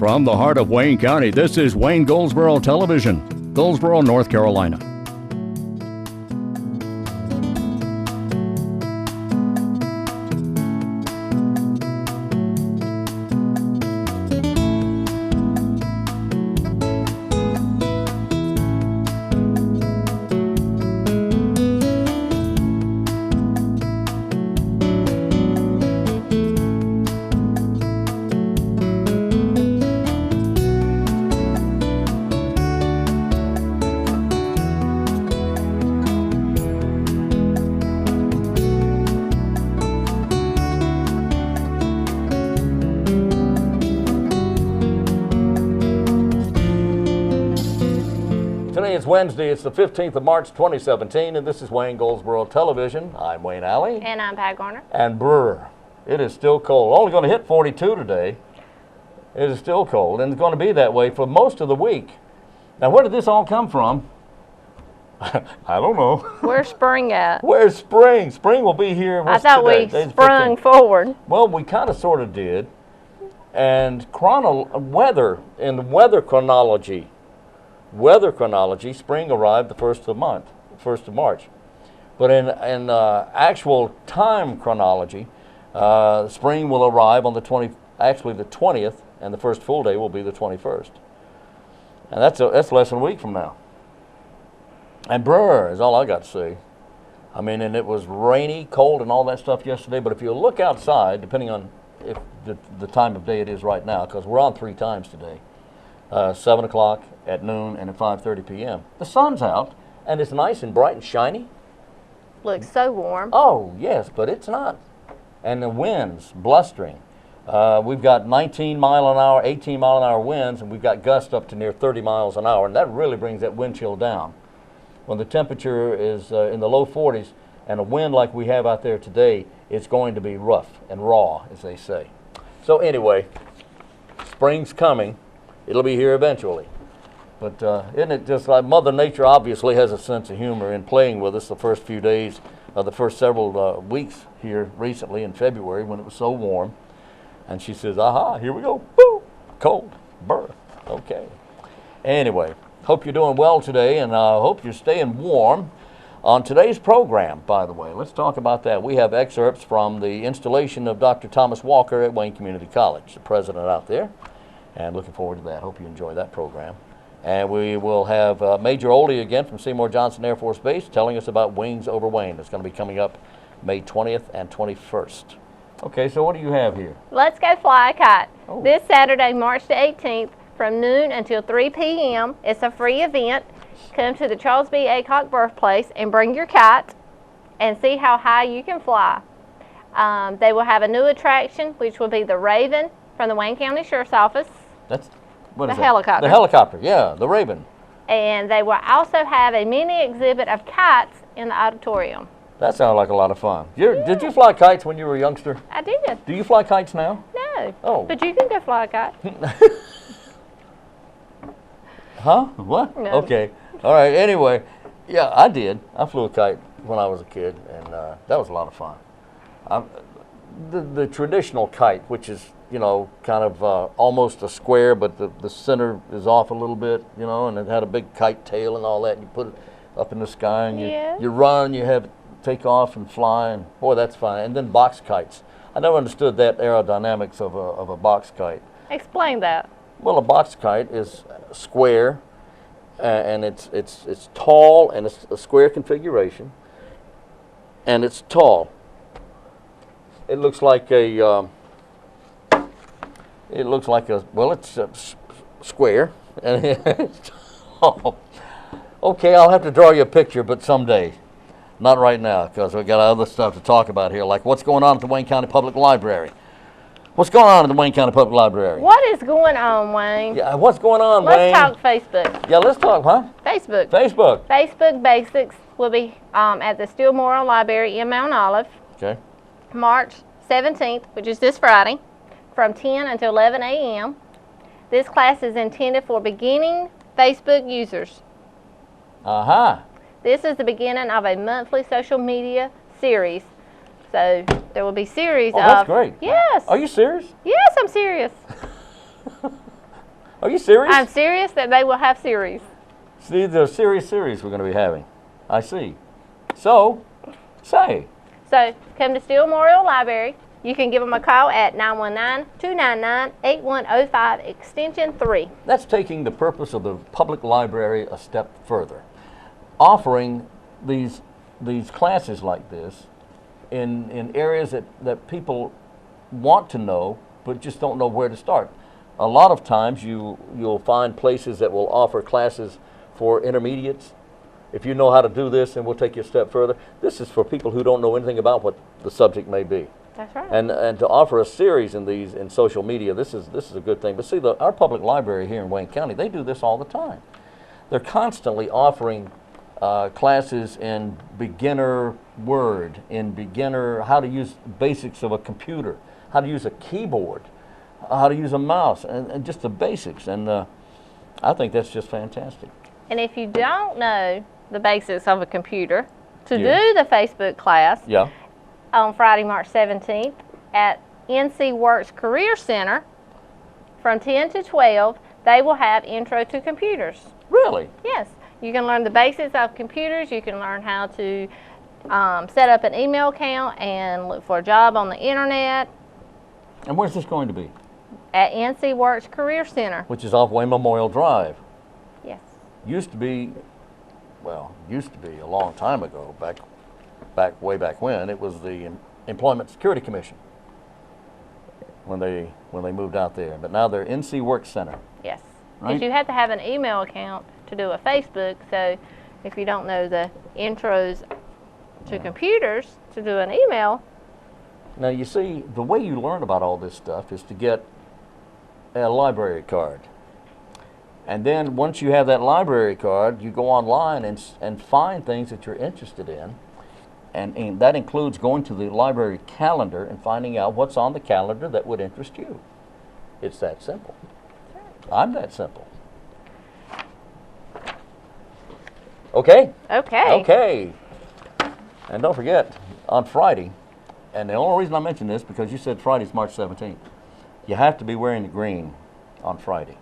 From the heart of Wayne County, this is Wayne-Goldsboro Television, Goldsboro, North Carolina. Today is Wednesday, it's the 15th of March 2017, and this is Wayne-Goldsboro Television. I'm Wayne Alley. And I'm Pat Garner. And brr, it is still cold. Only going to hit 42 today. It is still cold, and it's going to be that way for most of the week. Now, where did this all come from? I don't know. Where's spring at? Where's spring? Spring will be here. I thought we sprung forward. Well, we kind of sort of did. And weather, in the weather chronology, spring arrived the 1st of the month, 1st of March. But in actual time chronology, spring will arrive on the 20th, and the first full day will be the 21st. And that's less than a week from now. And brr is all I got to say. I mean, and it was rainy, cold, and all that stuff yesterday. But if you look outside, depending on if the time of day it is right now, because we're on 3 times today, 7 o'clock, at noon, and at 5:30 p.m. The sun's out, and it's nice and bright and shiny. Looks so warm. Oh, yes, but it's not. And the winds, blustering. We've got 19-mile-an-hour, 18-mile-an-hour winds, and we've got gusts up to near 30 miles an hour, and that really brings that wind chill down. When the temperature is in the low 40s, and a wind like we have out there today, it's going to be rough and raw, as they say. So anyway, spring's coming. It'll be here eventually. But isn't it just like Mother Nature obviously has a sense of humor in playing with us the first few days, the first several weeks here recently in February when it was so warm. And she says, aha, here we go. Woo! Cold. Brr. Okay. Anyway, hope you're doing well today, and I hope you're staying warm. On today's program, by the way, let's talk about that. We have excerpts from the installation of Dr. Thomas Walker at Wayne Community College, the president out there. And looking forward to that. Hope you enjoy that program. And we will have Major Olde again from Seymour Johnson Air Force Base telling us about Wings Over Wayne. It's going to be coming up May 20th and 21st. Okay, so what do you have here? Let's go fly a kite. Oh. This Saturday, March the 18th, from noon until 3 p.m. It's a free event. Come to the Charles B. Aycock birthplace and bring your kite and see how high you can fly. They will have a new attraction, which will be the Raven from the Wayne County Sheriff's Office. What is the helicopter. The helicopter, yeah, the Raven. And they will also have a mini exhibit of kites in the auditorium. That sounds like a lot of fun. Did you fly kites when you were a youngster? I did. Do you fly kites now? No. Oh. But you can go fly a kite. Huh? What? No. Okay. All right. Anyway, yeah, I did. I flew a kite when I was a kid, and that was a lot of fun. The traditional kite, which is, you know, kind of almost a square, but the center is off a little bit, you know, and it had a big kite tail and all that, and you put it up in the sky, and you run, you have it take off and fly, and boy, that's fun. And then box kites. I never understood that aerodynamics of a box kite. Explain that. Well, a box kite is square, and it's tall, and it's a square configuration, and it's tall. It looks like a it's a square. Oh. Okay, I'll have to draw you a picture, but someday. Not right now, because we've got other stuff to talk about here, like what's going on at the Wayne County Public Library. What's going on at the Wayne County Public Library? What is going on, Wayne? Yeah, what's going on, Wayne? Let's talk Facebook. Yeah, let's talk, huh? Facebook. Facebook Basics will be at the Steele Memorial Library in Mount Olive. Okay. March 17th, which is this Friday, from 10 until 11 a.m. This class is intended for beginning Facebook users. Uh-huh. This is the beginning of a monthly social media series. So there will be series of... Oh, that's great. Yes. Are you serious? Yes, I'm serious. Are you serious? I'm serious that they will have series. See, there's a series we're going to be having. I see. So, say. So come to Steele Memorial Library. You can give them a call at 919-299-8105, extension 3. That's taking the purpose of the public library a step further. Offering these classes like this in areas that people want to know but just don't know where to start. A lot of times you'll find places that will offer classes for intermediates. If you know how to do this, and we'll take you a step further. This is for people who don't know anything about what the subject may be. That's right. And to offer a series in social media, this is a good thing. But see, our public library here in Wayne County, they do this all the time. They're constantly offering classes in beginner Word, in beginner how to use basics of a computer, how to use a keyboard, how to use a mouse, and just the basics. And I think that's just fantastic. And if you don't know the basics of a computer, to Yeah. do the Facebook class Yeah. on Friday, March 17th at NC Works Career Center from 10 to 12, they will have Intro to Computers. Really? Yes, you can learn the basics of computers. You can learn how to set up an email account and look for a job on the internet And where's this going to be? at NC Works Career Center. Which is off Wayne Memorial Drive. Yes. Used to be a long time ago, way back when, it was the Employment Security Commission when they moved out there. But now they're NC Work Center. Yes. Right. Because you have to have an email account to do a Facebook. So if you don't know the intros to computers to do an email. Now you see, the way you learn about all this stuff is to get a library card. And then once you have that library card, you go online and find things that you're interested in. And that includes going to the library calendar and finding out what's on the calendar that would interest you. It's that simple. I'm that simple. Okay? Okay. Okay. And don't forget, on Friday, and the only reason I mention this because you said Friday's March 17th, you have to be wearing the green on Friday.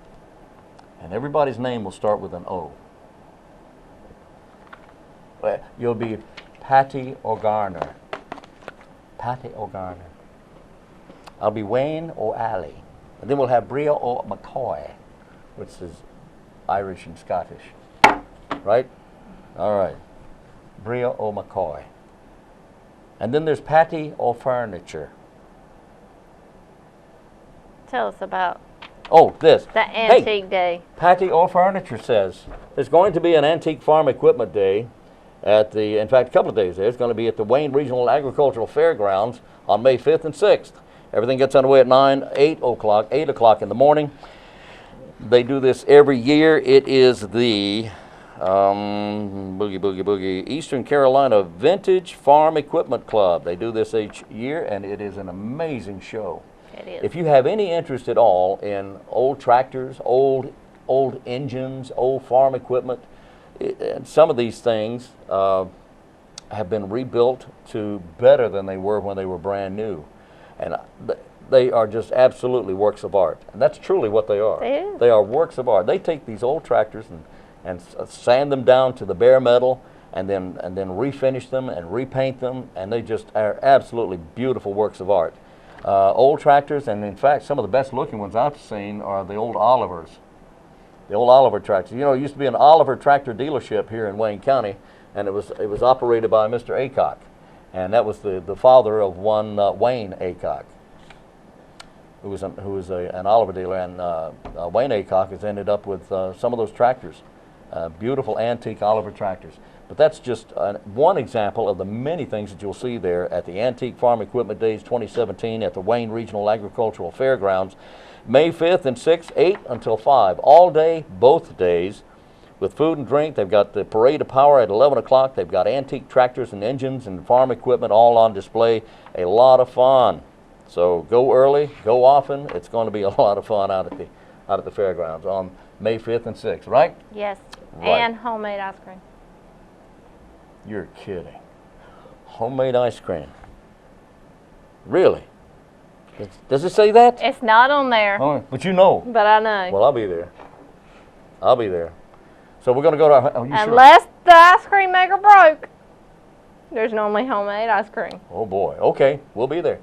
And everybody's name will start with an O. Well, you'll be Patty O'Garner. Patty O'Garner. I'll be Wayne O'Alley. And then we'll have Bria O'McCoy, which is Irish and Scottish. Right? All right. Bria O'McCoy. And then there's Patty O'Furniture. Tell us about Oh, this. the Antique Day. Patty O'Furniture says there's going to be an antique farm equipment day in fact, a couple of days there. It's going to be at the Wayne Regional Agricultural Fairgrounds on May 5th and 6th. Everything gets underway at 8 o'clock in the morning. They do this every year. It is the Boogie Eastern Carolina Vintage Farm Equipment Club. They do this each year, and it is an amazing show. It is. If you have any interest at all in old tractors, old engines, old farm equipment, and some of these things have been rebuilt to better than they were when they were brand new. And they are just absolutely works of art. And that's truly what they are. They is. They are works of art. They take these old tractors and sand them down to the bare metal and then refinish them and repaint them, and they just are absolutely beautiful works of art. Old tractors, and in fact, some of the best looking ones I've seen are the old Olivers. The old Oliver tractors. You know, it used to be an Oliver tractor dealership here in Wayne County, and it was operated by Mr. Aycock, and that was the father of one Wayne Aycock, who was an Oliver dealer, and Wayne Aycock has ended up with some of those tractors, beautiful antique Oliver tractors. But that's just one example of the many things that you'll see there at the Antique Farm Equipment Days 2017 at the Wayne Regional Agricultural Fairgrounds, May 5th and 6th, 8 until 5, all day, both days, with food and drink. They've got the Parade of Power at 11 o'clock. They've got antique tractors and engines and farm equipment all on display. A lot of fun. So go early, go often. It's going to be a lot of fun out at the fairgrounds on May 5th and 6th, right? Yes. Right. And homemade ice cream. You're kidding. Homemade ice cream. Really? Does it say that? It's not on there, Oh, but you know. but I know. Well, I'll be there. I'll be there. So we're going to go to our... Are you sure? Unless the ice cream maker broke. There's normally homemade ice cream. Oh, boy. Okay, we'll be there.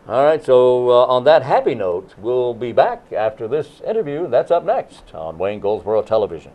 All right, so on that happy note, we'll be back after this interview. That's up next on Wayne-Goldsboro Television.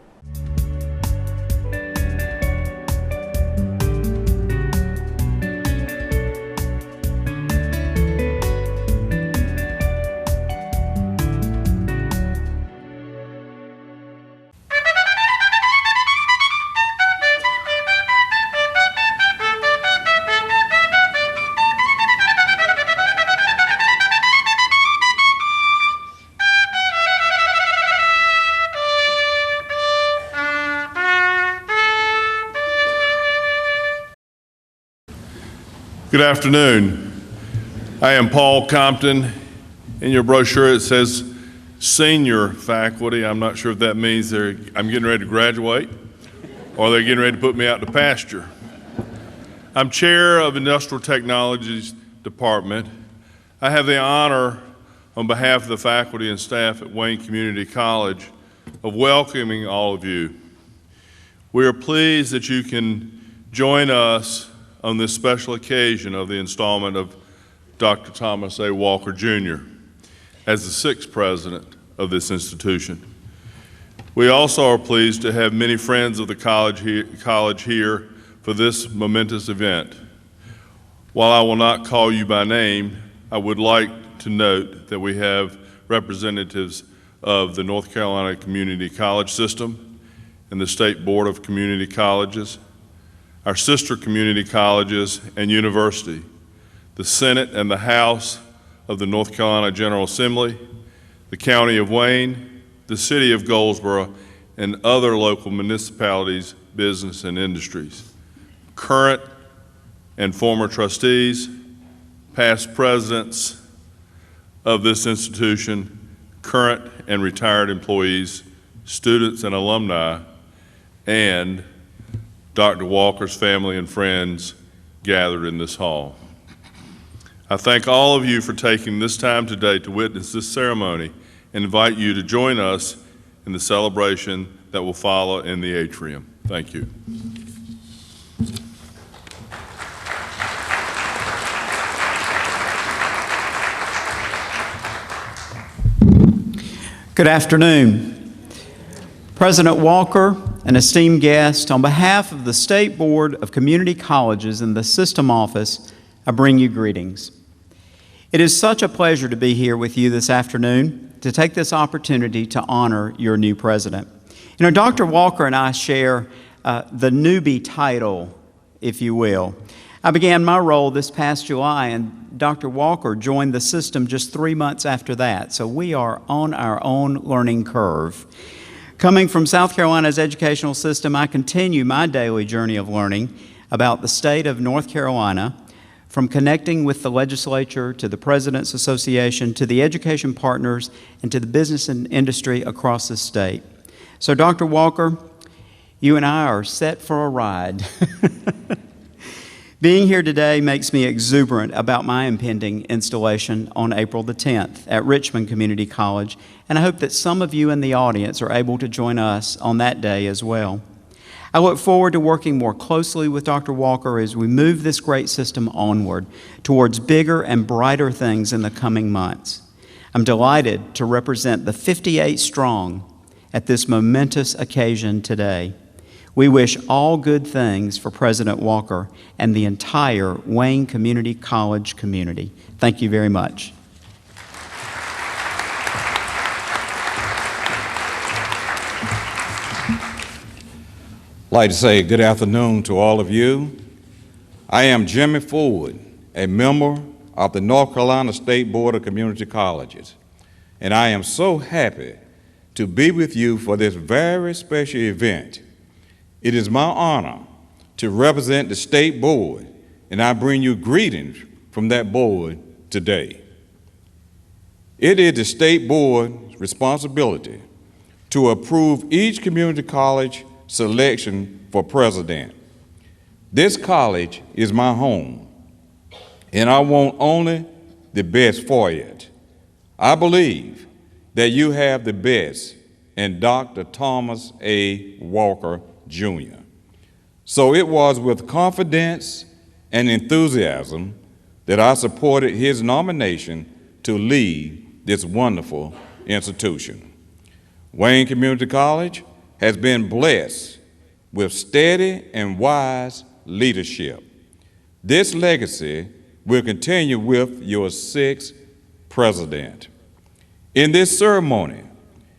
Good afternoon. I am Paul Compton. In your brochure it says senior faculty. I'm not sure if that means I'm getting ready to graduate or they're getting ready to put me out to pasture. I'm chair of Industrial Technologies Department. I have the honor on behalf of the faculty and staff at Wayne Community College of welcoming all of you. We are pleased that you can join us on this special occasion of the installment of Dr. Thomas A. Walker, Jr. as the sixth president of this institution. We also are pleased to have many friends of the college here for this momentous event. While I will not call you by name, I would like to note that we have representatives of the North Carolina Community College System and the State Board of Community Colleges, our sister community colleges and university, the Senate and the House of the North Carolina General Assembly, the County of Wayne, the City of Goldsboro, and other local municipalities, business, and industries. Current and former trustees, past presidents of this institution, current and retired employees, students and alumni, and Dr. Walker's family and friends gathered in this hall. I thank all of you for taking this time today to witness this ceremony and invite you to join us in the celebration that will follow in the atrium. Thank you. Good afternoon. President Walker, an esteemed guest, on behalf of the State Board of Community Colleges and the System Office, I bring you greetings. It is such a pleasure to be here with you this afternoon to take this opportunity to honor your new president. You know, Dr. Walker and I share the newbie title, if you will. I began my role this past July, and Dr. Walker joined the system just 3 months after that, so we are on our own learning curve. Coming from South Carolina's educational system, I continue my daily journey of learning about the state of North Carolina, from connecting with the legislature to the President's Association to the education partners and to the business and industry across the state. So, Dr. Walker, you and I are set for a ride. Being here today makes me exuberant about my impending installation on April the 10th at Richmond Community College, and I hope that some of you in the audience are able to join us on that day as well. I look forward to working more closely with Dr. Walker as we move this great system onward towards bigger and brighter things in the coming months. I'm delighted to represent the 58 strong at this momentous occasion today. We wish all good things for President Walker and the entire Wayne Community College community. Thank you very much. I'd like to say good afternoon to all of you. I am Jimmy Ford, a member of the North Carolina State Board of Community Colleges, and I am so happy to be with you for this very special event. It is my honor to represent the State Board, and I bring you greetings from that board today. It is the State Board's responsibility to approve each community college selection for president. This college is my home, and I want only the best for it. I believe that you have the best in Dr. Thomas A. Walker, Jr. So it was with confidence and enthusiasm that I supported his nomination to lead this wonderful institution. Wayne Community College has been blessed with steady and wise leadership. This legacy will continue with your sixth president. In this ceremony,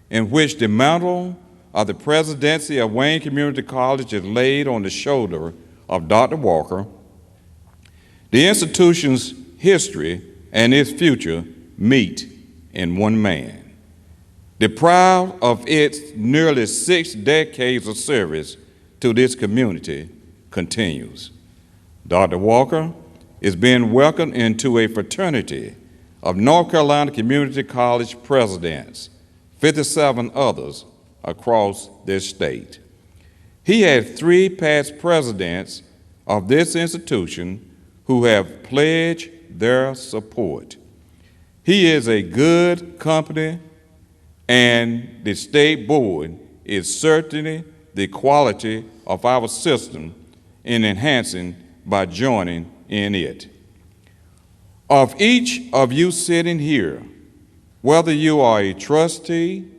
in which the mantle of the presidency of Wayne Community College is laid on the shoulder of Dr. Walker, the institution's history and its future meet in one man. The pride of its nearly 6 decades of service to this community continues. Dr. Walker is being welcomed into a fraternity of North Carolina Community College presidents, 57 others across this state. He had 3 past presidents of this institution who have pledged their support. He is a good company, and the state board is certainly the quality of our system in enhancing by joining in it. Of each of you sitting here, whether you are a trustee,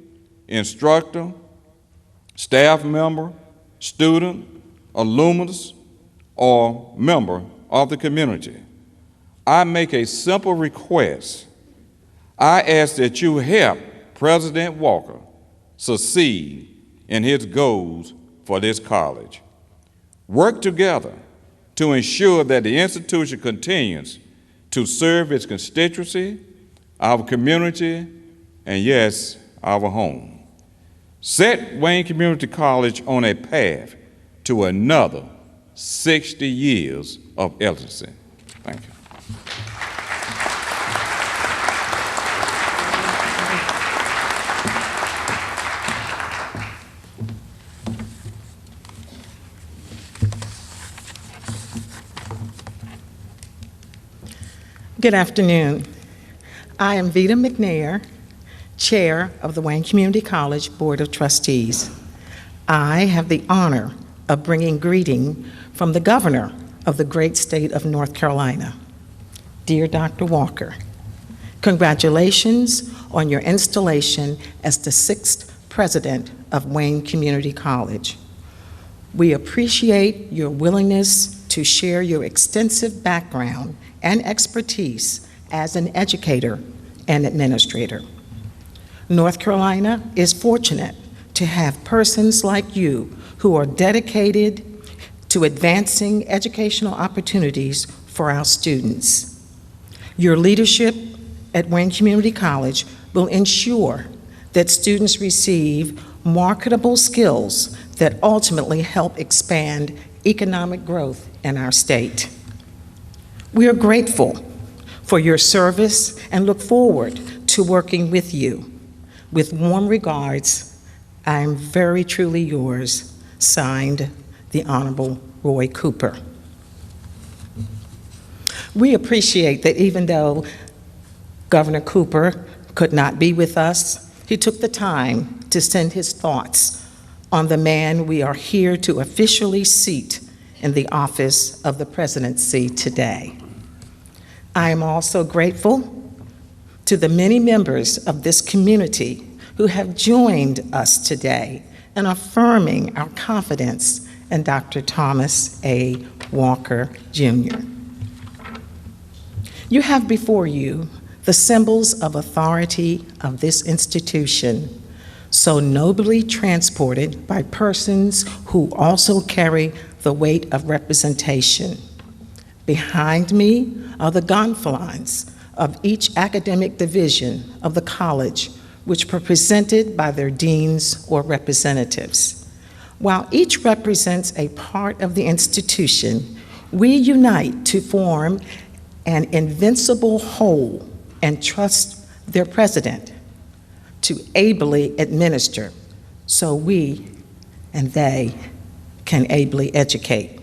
instructor, staff member, student, alumnus, or member of the community, I make a simple request. I ask that you help President Walker succeed in his goals for this college. Work together to ensure that the institution continues to serve its constituency, our community, and yes, our home. Set Wayne Community College on a path to another 60 years of excellency. Thank you. Good afternoon. I am Vita McNair, Chair of the Wayne Community College Board of Trustees. I have the honor of bringing greeting from the Governor of the great state of North Carolina. Dear Dr. Walker, congratulations on your installation as the 6th President of Wayne Community College. We appreciate your willingness to share your extensive background and expertise as an educator and administrator. North Carolina is fortunate to have persons like you who are dedicated to advancing educational opportunities for our students. Your leadership at Wayne Community College will ensure that students receive marketable skills that ultimately help expand economic growth in our state. We are grateful for your service and look forward to working with you. With warm regards, I am very truly yours, signed, the Honorable Roy Cooper. We appreciate that even though Governor Cooper could not be with us, he took the time to send his thoughts on the man we are here to officially seat in the office of the presidency today. I am also grateful to the many members of this community who have joined us today in affirming our confidence in Dr. Thomas A. Walker, Jr. You have before you the symbols of authority of this institution, so nobly transported by persons who also carry the weight of representation. Behind me are the gonfalons of each academic division of the college, which were presented by their deans or representatives. While each represents a part of the institution, we unite to form an invincible whole and trust their president to ably administer so we and they can ably educate.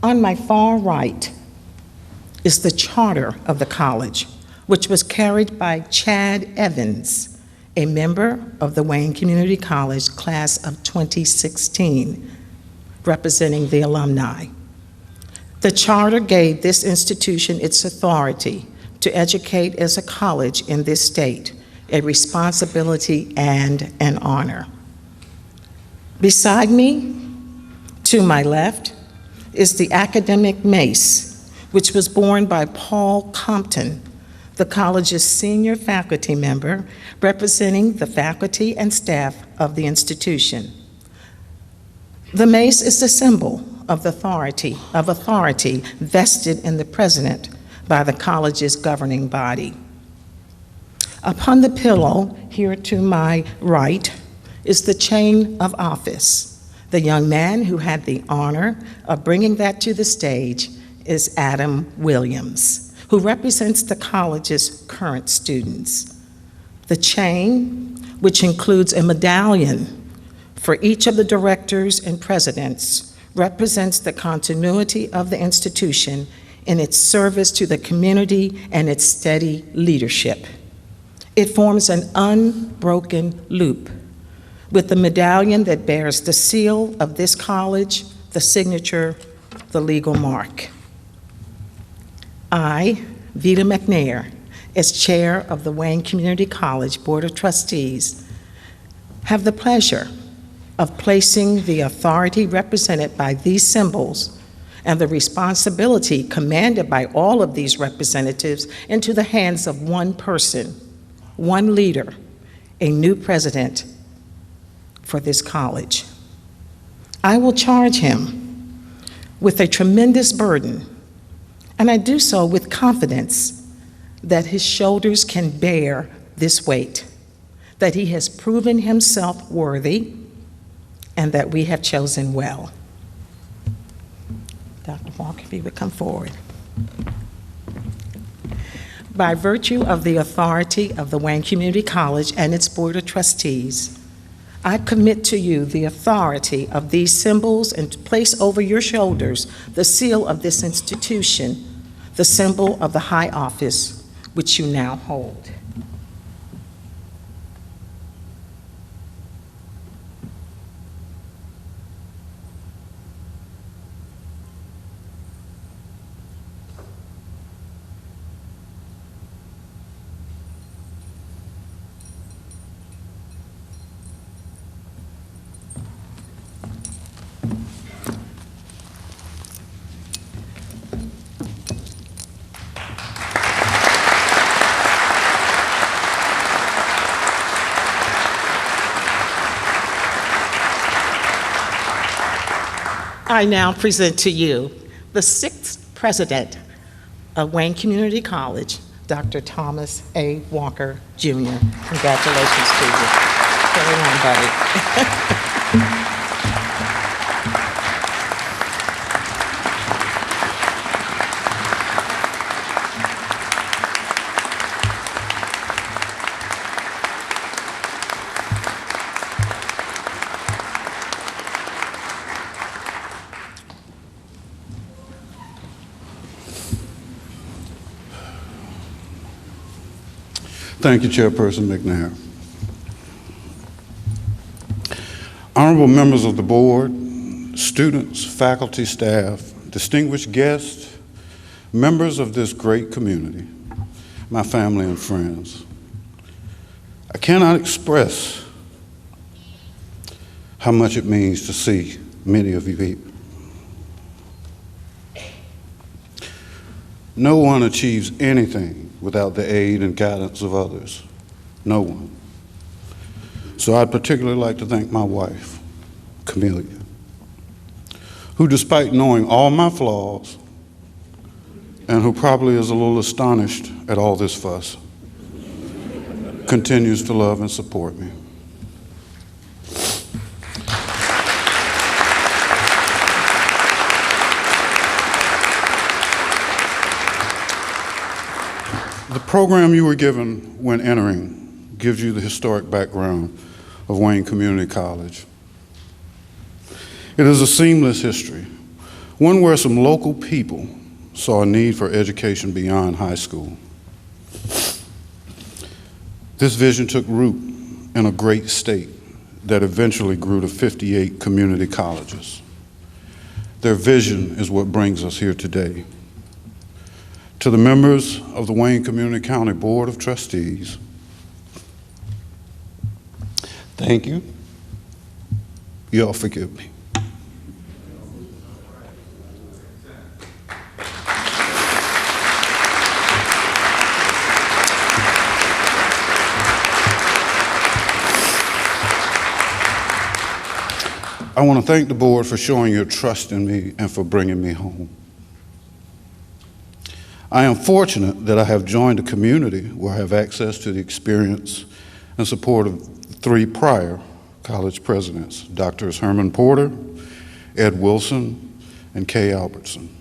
On my far right is the charter of the college, which was carried by Chad Evans, a member of the Wayne Community College class of 2016, representing the alumni. The charter gave this institution its authority to educate as a college in this state, a responsibility and an honor. Beside me, to my left, is the academic mace, which was borne by Paul Compton, the college's senior faculty member, representing the faculty and staff of the institution. The mace is the symbol of authority vested in the president by the college's governing body. Upon the pillow here to my right is the chain of office. The young man who had the honor of bringing that to the stage is Adam Williams, who represents the college's current students. The chain, which includes a medallion for each of the directors and presidents, represents the continuity of the institution in its service to the community and its steady leadership. It forms an unbroken loop with the medallion that bears the seal of this college, the signature, the legal mark. I, Vita McNair, as chair of the Wayne Community College Board of Trustees, have the pleasure of placing the authority represented by these symbols and the responsibility commanded by all of these representatives into the hands of one person, one leader, a new president for this college. I will charge him with a tremendous burden, and I do so with confidence that his shoulders can bear this weight, that he has proven himself worthy, and that we have chosen well. Dr. Walker, if you would come forward. By virtue of the authority of the Wayne Community College and its Board of Trustees, I commit to you the authority of these symbols and place over your shoulders the seal of this institution, the symbol of the high office which you now hold. I now present to you the 6th president of Wayne Community College, Dr. Thomas A. Walker, Jr. Congratulations to you. Carry on, buddy. Thank you, Chairperson McNair. Honorable members of the board, students, faculty, staff, distinguished guests, members of this great community, my family and friends, I cannot express how much it means to see many of you people. No one achieves anything without the aid and guidance of others. No one. So I'd particularly like to thank my wife, Camellia, who, despite knowing all my flaws, and who probably is a little astonished at all this fuss, continues to love and support me. The program you were given when entering gives you the historic background of Wayne Community College. It is a seamless history, one where some local people saw a need for education beyond high school. This vision took root in a great state that eventually grew to 58 community colleges. Their vision is what brings us here today. To the members of the Wayne Community County Board of Trustees, thank you. Y'all forgive me. I want to thank the board for showing your trust in me and for bringing me home. I am fortunate that I have joined a community where I have access to the experience and support of 3 prior college presidents, Drs. Herman Porter, Ed Wilson, and Kay Albertson.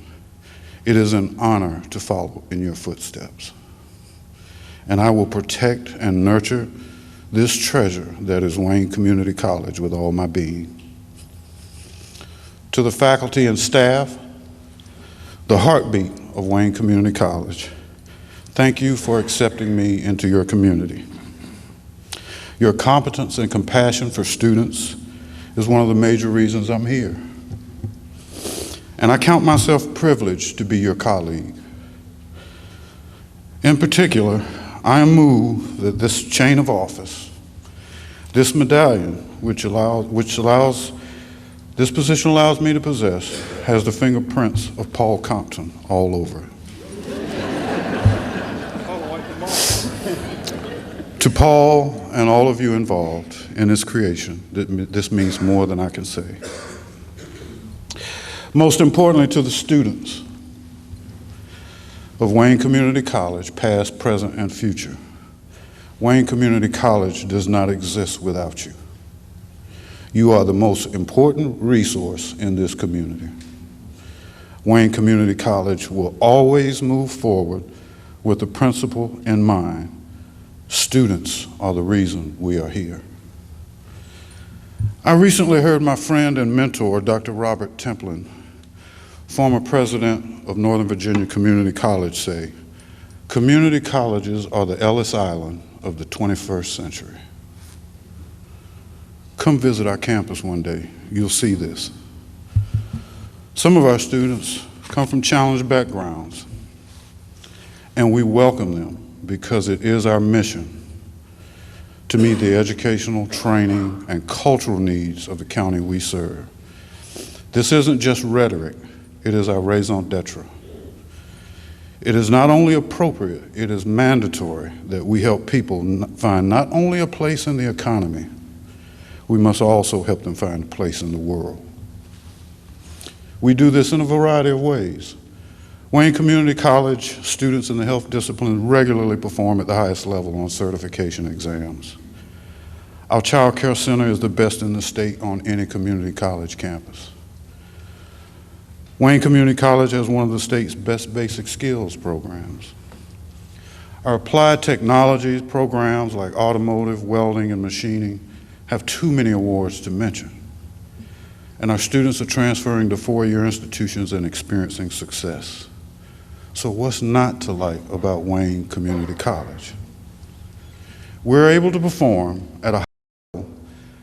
It is an honor to follow in your footsteps. And I will protect and nurture this treasure that is Wayne Community College with all my being. To the faculty and staff, the heartbeat of Wayne Community College, thank you for accepting me into your community. Your competence and compassion for students is one of the major reasons I'm here. And I count myself privileged to be your colleague. In particular, I am moved that this chain of office, this medallion, this position allows me to possess, has the fingerprints of Paul Compton all over it. To Paul and all of you involved in this creation, this means more than I can say. Most importantly, to the students of Wayne Community College, past, present, and future. Wayne Community College does not exist without you. You are the most important resource in this community. Wayne Community College will always move forward with the principle in mind. Students are the reason we are here. I recently heard my friend and mentor, Dr. Robert Templin, former president of Northern Virginia Community College, say, community colleges are the Ellis Island of the 21st century. Come visit our campus one day. You'll see this. Some of our students come from challenged backgrounds, and we welcome them because it is our mission to meet the educational, training, and cultural needs of the county we serve. This isn't just rhetoric, it is our raison d'etre. It is not only appropriate, it is mandatory that we help people find not only a place in the economy, we must also help them find a place in the world. We do this in a variety of ways. Wayne Community College students in the health discipline regularly perform at the highest level on certification exams. Our Child Care Center is the best in the state on any community college campus. Wayne Community College has one of the state's best basic skills programs. Our applied technology programs like automotive, welding, and machining have too many awards to mention. And our students are transferring to 4-year institutions and experiencing success. So what's not to like about Wayne Community College? We're able to perform at a high level,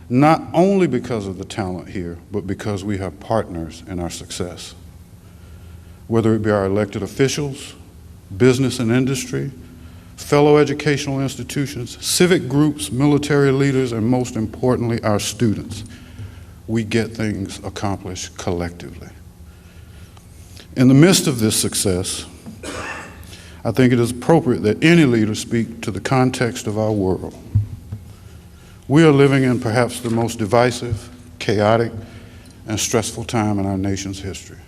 not only because of the talent here, but because we have partners in our success. Whether it be our elected officials, business and industry, fellow educational institutions, civic groups, military leaders, and most importantly, our students, we get things accomplished collectively. In the midst of this success, I think it is appropriate that any leader speak to the context of our world. We are living in perhaps the most divisive, chaotic, and stressful time in our nation's history.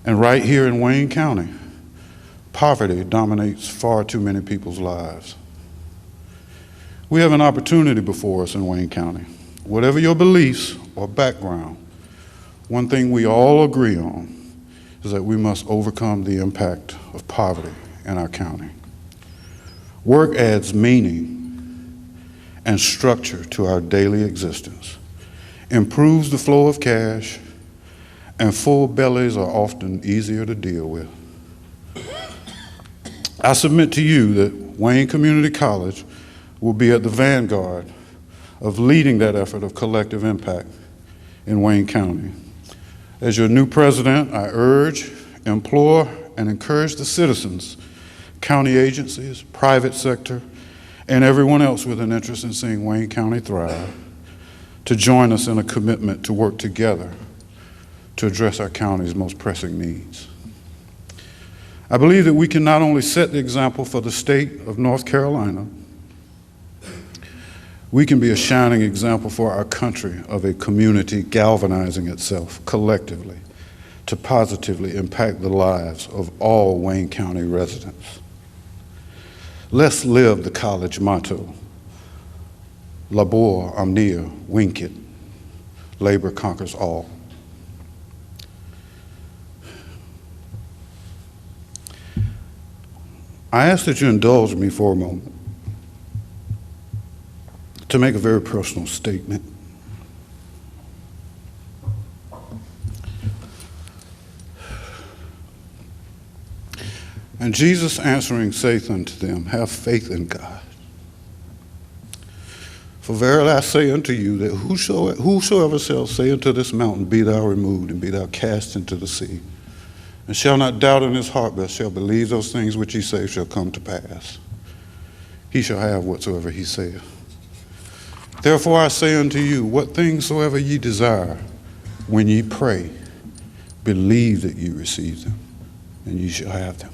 And right here in Wayne County, poverty dominates far too many people's lives. We have an opportunity before us in Wayne County. Whatever your beliefs or background, one thing we all agree on is that we must overcome the impact of poverty in our county. Work adds meaning and structure to our daily existence, improves the flow of cash, and full bellies are often easier to deal with. I submit to you that Wayne Community College will be at the vanguard of leading that effort of collective impact in Wayne County. As your new president, I urge, implore, and encourage the citizens, county agencies, private sector, and everyone else with an interest in seeing Wayne County thrive to join us in a commitment to work together to address our county's most pressing needs. I believe that we can not only set the example for the state of North Carolina, we can be a shining example for our country of a community galvanizing itself collectively to positively impact the lives of all Wayne County residents. Let's live the college motto, labor omnia vincit, labor conquers all. I ask that you indulge me for a moment to make a very personal statement. And Jesus answering saith unto them, have faith in God. For verily I say unto you that whosoever shall say unto this mountain, be thou removed, and be thou cast into the sea, and shall not doubt in his heart, but shall believe those things which he saith shall come to pass, he shall have whatsoever he saith. Therefore I say unto you, what things soever ye desire, when ye pray, believe that ye receive them, and ye shall have them.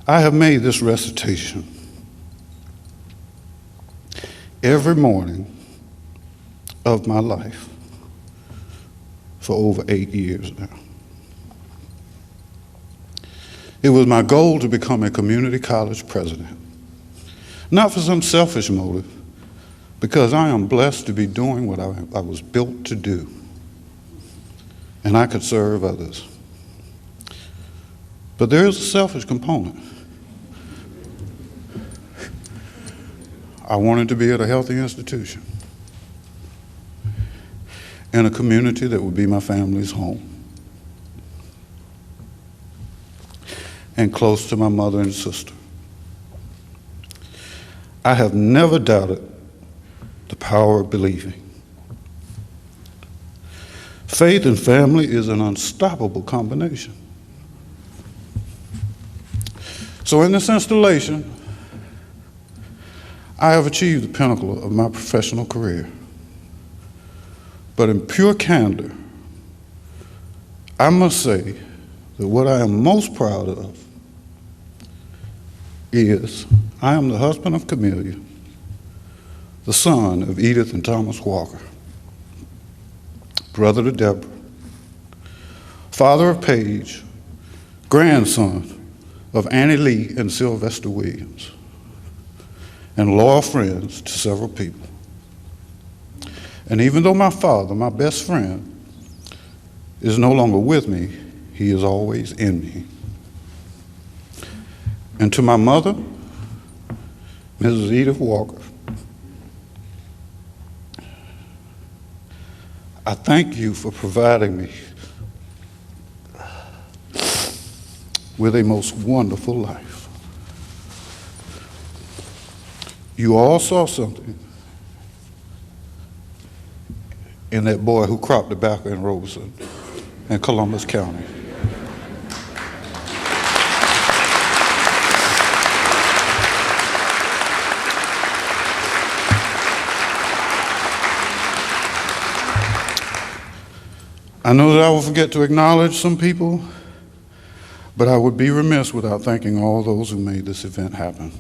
I have made this recitation every morning of my life for over 8 years now. It was my goal to become a community college president, not for some selfish motive, because I am blessed to be doing what I was built to do, and I could serve others. But there is a selfish component. I wanted to be at a healthy institution in a community that would be my family's home and close to my mother and sister. I have never doubted the power of believing. Faith and family is an unstoppable combination. So in this installation, I have achieved the pinnacle of my professional career. But in pure candor, I must say that what I am most proud of is I am the husband of Camellia, the son of Edith and Thomas Walker, brother to Deborah, father of Paige, grandson of Annie Lee and Sylvester Williams, and loyal friends to several people. And even though my father, my best friend, is no longer with me, he is always in me. And to my mother, Mrs. Edith Walker, I thank you for providing me with a most wonderful life. You all saw something in that boy who cropped tobacco in Robeson and Columbus County. I know that I will forget to acknowledge some people, but I would be remiss without thanking all those who made this event happen.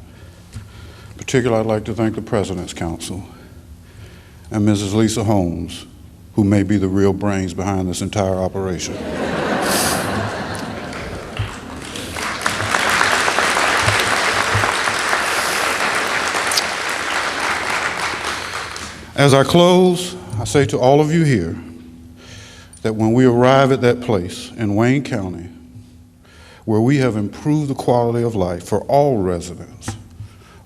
Particularly, I'd like to thank the President's Council and Mrs. Lisa Holmes, who may be the real brains behind this entire operation. As I close, I say to all of you here that when we arrive at that place in Wayne County where we have improved the quality of life for all residents,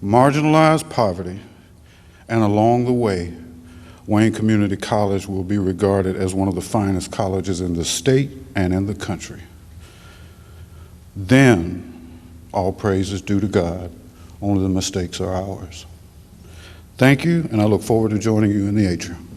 marginalized poverty, and along the way, Wayne Community College will be regarded as one of the finest colleges in the state and in the country. Then, all praise is due to God. Only the mistakes are ours. Thank you, and I look forward to joining you in the atrium.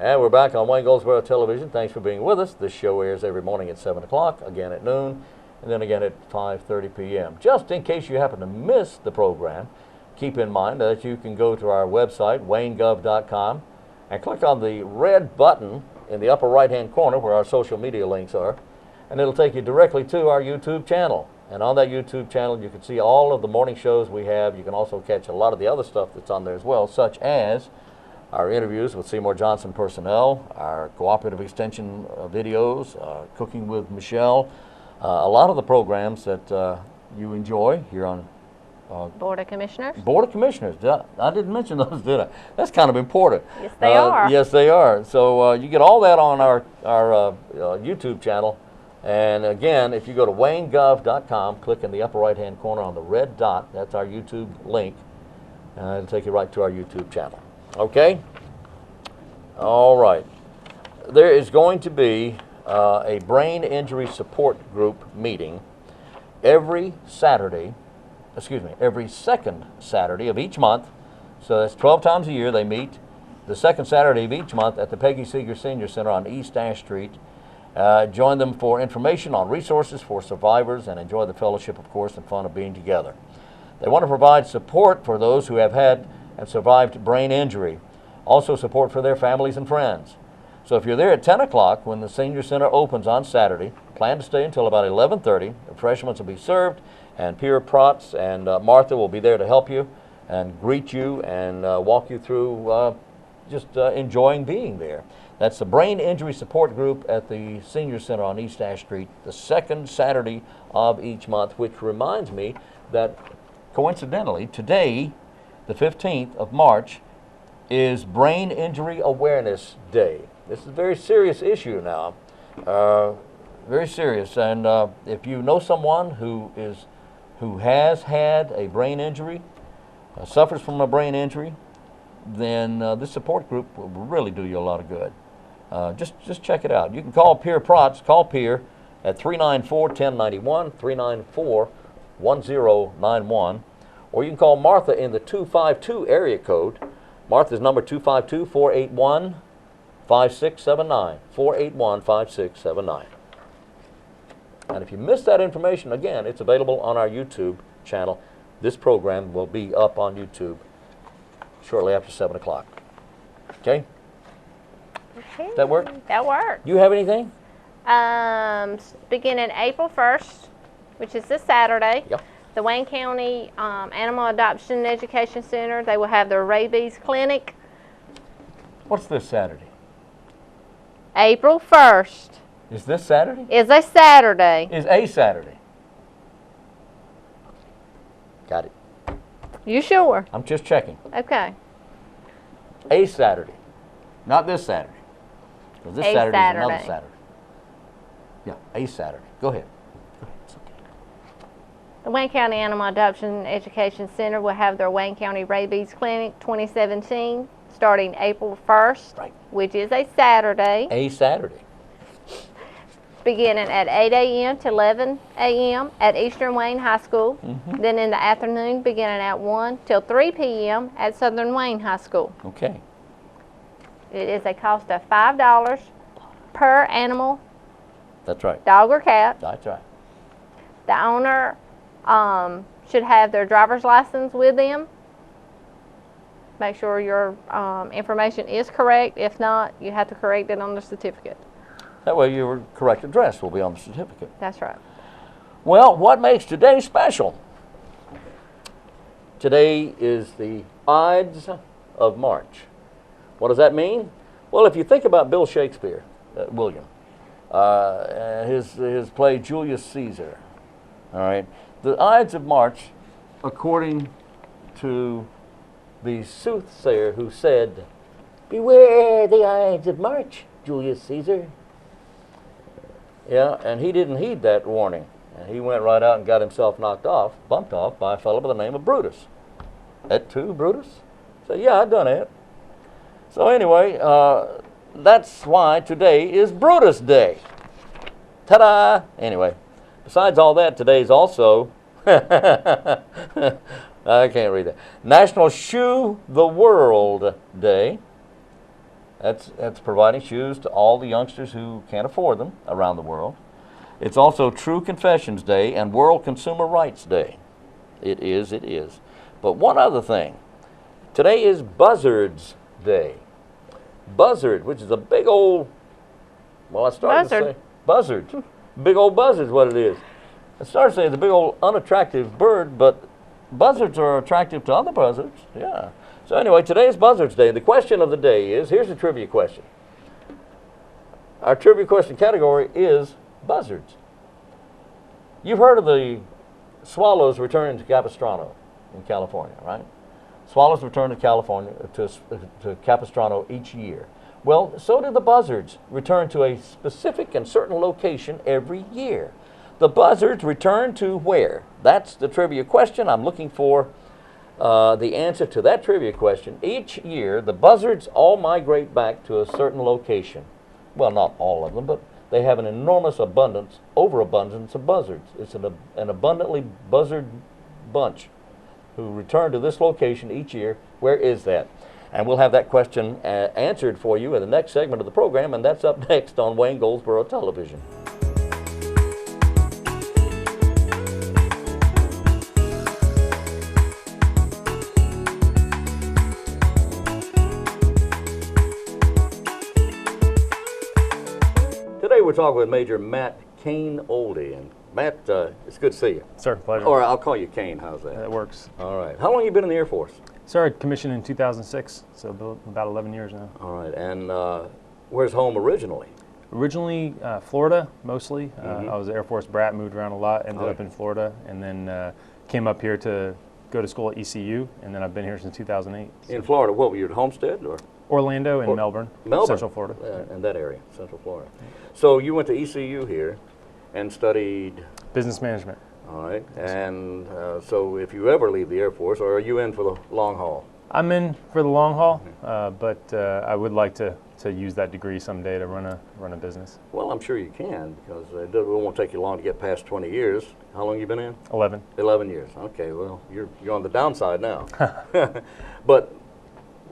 And we're back on Wayne-Goldsboro Television. Thanks for being with us. This show airs every morning at 7 o'clock, again at noon, and then again at 5:30 p.m. Just in case you happen to miss the program, keep in mind that you can go to our website, waynegov.com, and click on the red button in the upper right-hand corner where our social media links are, and it'll take you directly to our YouTube channel. And on that YouTube channel, you can see all of the morning shows we have. You can also catch a lot of the other stuff that's on there as well, such as our interviews with Seymour Johnson personnel, our cooperative extension videos, Cooking with Michelle, a lot of the programs that you enjoy here on Board of Commissioners. Board of Commissioners. I didn't mention those, did I? That's kind of important. Yes, they are. Yes, they are. So you get all that on our YouTube channel. And again, if you go to waynegov.com, click in the upper right-hand corner on the red dot, that's our YouTube link, it'll take you right to our YouTube channel. Okay? All right. There is going to be a brain injury support group meeting every second Saturday of each month. So that's 12 times a year they meet. The second Saturday of each month at the Peggy Seeger Senior Center on East Ash Street. Join them for information on resources for survivors and enjoy the fellowship, of course, and fun of being together. They want to provide support for those who have had and survived brain injury. Also support for their families and friends. So if you're there at 10 o'clock when the Senior Center opens on Saturday, plan to stay until about 11:30. Refreshments will be served, and Pierre Protz and Martha will be there to help you and greet you and walk you through just enjoying being there. That's the Brain Injury Support Group at the Senior Center on East Ash Street, the second Saturday of each month, which reminds me that coincidentally, today, the 15th of March, is Brain Injury Awareness Day. This is a very serious issue now, very serious. And if you know someone who has had a brain injury, suffers from a brain injury, then this support group will really do you a lot of good. Just check it out. You can call Pierre Protz. Call Pierre at 394-1091, 394-1091. Or you can call Martha in the 252 area code. Martha's number 252-481-5679, 481-5679. And if you missed that information, again, it's available on our YouTube channel. This program will be up on YouTube shortly after 7 o'clock. Okay? Okay. Does that work? That works. You have anything? Beginning April 1st, which is this Saturday, Yep. the Wayne County Animal Adoption and Education Center, they will have their rabies clinic. What's this Saturday? April 1st Is this Saturday? is a Saturday. Is a Saturday. Got it. You sure? I'm just checking. Okay. A Saturday. Not this Saturday. Because this A Saturday is another Saturday. Saturday. Yeah, a Saturday. Go ahead. It's okay. The Wayne County Animal Adoption and Education Center will have their Wayne County Rabies Clinic 2017 starting April 1st, Right. which is a Saturday, A Saturday. beginning at 8 a.m. to 11 a.m. at Eastern Wayne High School. Then in the afternoon, beginning at 1 till 3 p.m. at Southern Wayne High School. Okay. It is a cost of $5 per animal, That's right. dog or cat. That's right. The owner should have their driver's license with them. Make sure your information is correct. If not, you have to correct it on the certificate. That way your correct address will be on the certificate. That's right. Well, what makes today special? Today is the Ides of March. What does that mean? Well, if you think about Bill Shakespeare, William, his play Julius Caesar, all right, the Ides of March, according to the soothsayer who said, "Beware the Ides of March, Julius Caesar." Yeah, and he didn't heed that warning. And he went right out and got himself bumped off by a fellow by the name of Brutus. Et tu, Brutus? So yeah, I've done it. So anyway, that's why today is Brutus Day. Ta-da! Anyway, besides all that, today is also, I can't read that, National Shoe the World Day. That's providing shoes to all the youngsters who can't afford them around the world. It's also True Confessions Day and World Consumer Rights Day. It is. But one other thing. Today is Buzzards Day. Buzzard, which is a big old, well, I started to say buzzard. Big old buzzard is what it is. I started to say it's a big old unattractive bird, but buzzards are attractive to other buzzards. Yeah. So anyway, today is Buzzards Day. The question of the day is, here's a trivia question. Our trivia question category is buzzards. You've heard of the swallows returning to Capistrano in California, right? Swallows return to California, to Capistrano each year. Well, so do the buzzards return to a specific and certain location every year. The buzzards return to where? That's the trivia question. I'm looking for the answer to that trivia question. Each year, the buzzards all migrate back to a certain location. Well, not all of them, but they have an enormous overabundance of buzzards. It's an abundantly buzzard bunch who return to this location each year. Where is that? And we'll have that question answered for you in the next segment of the program, and that's up next on Wayne-Goldsboro Television. Today we're talking with Major Matt Cain Olde. And Matt, it's good to see you. Sir, pleasure. Or I'll call you Cain. How's that? That works. All right. How long have you been in the Air Force? Sir, I commissioned in 2006, so about 11 years now. All right. And where's home originally? Originally, Florida, mostly. I was an Air Force brat, moved around a lot, ended up in Florida, and then came up here to go to school at ECU, and then I've been here since 2008. So. In Florida, what were you at Homestead or? Orlando and Melbourne, Central Florida. In that area, Central Florida. So you went to ECU here and studied? Business management. All right. And so if you ever leave the Air Force, or are you in for the long haul? I'm in for the long haul, but I would like to use that degree someday to run a business. Well, I'm sure you can, because it won't take you long to get past 20 years. How long you been in? 11. 11 years. Okay, well, you're on the downside now. But